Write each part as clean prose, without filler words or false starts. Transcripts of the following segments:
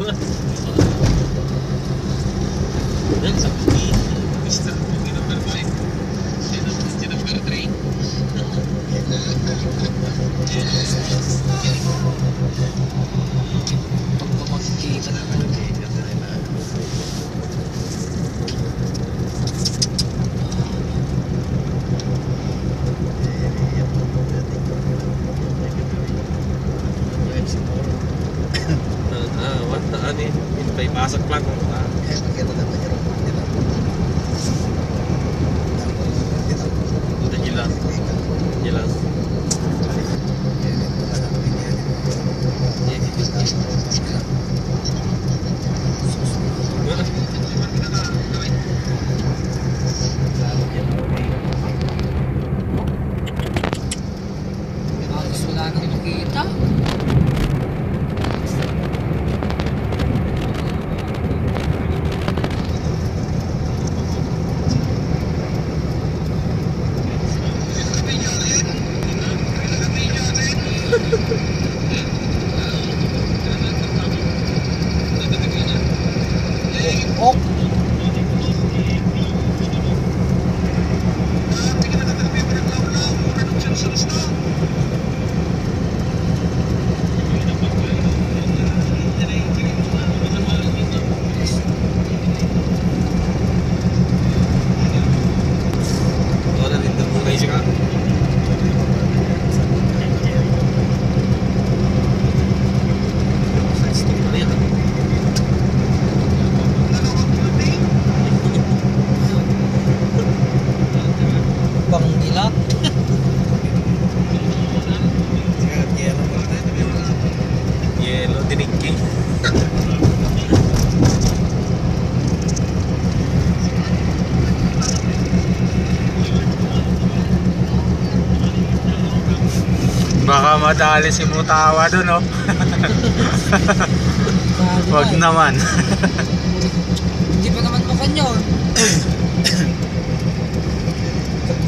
Yan, sabi ni Mr. Pogi number 5. Siya number 3. Pag makikita na ka may pasok lang kung Kita na ba yun? Kita hilang. Hilang. Halos wala nang makita. Oh! Wala rin na muna siya. Ano yan? Bang dilat. Yellow drinking. Baka madali si Mutawa doon, no? Wag naman. Hindi pa naman mukhang yun.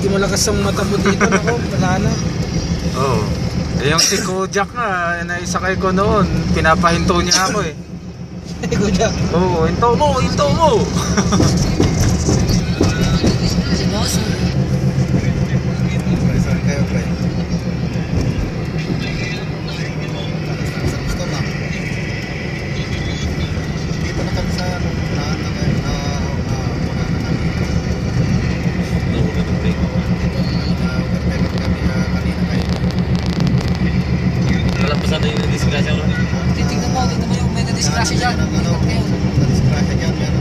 Di malakas ang mata mo dito, ako, wala na. Oo. Eh, yung si Kojak nga, naisakay ko noon, pinapahinto niya ako eh. Kuya. Oo, hinto mo, hinto mo! Sinoso. Saan kayo, pre? Gusto na. Dito na kami sa unahan na kayo. Unahan na kami. Nauna ng break. Dito na kami kanina kayo. Kalampasan na yung disgrasya ko. Titignan mo yung may nadisgrasya dyan. Ano, nadisgrasya dyan, meron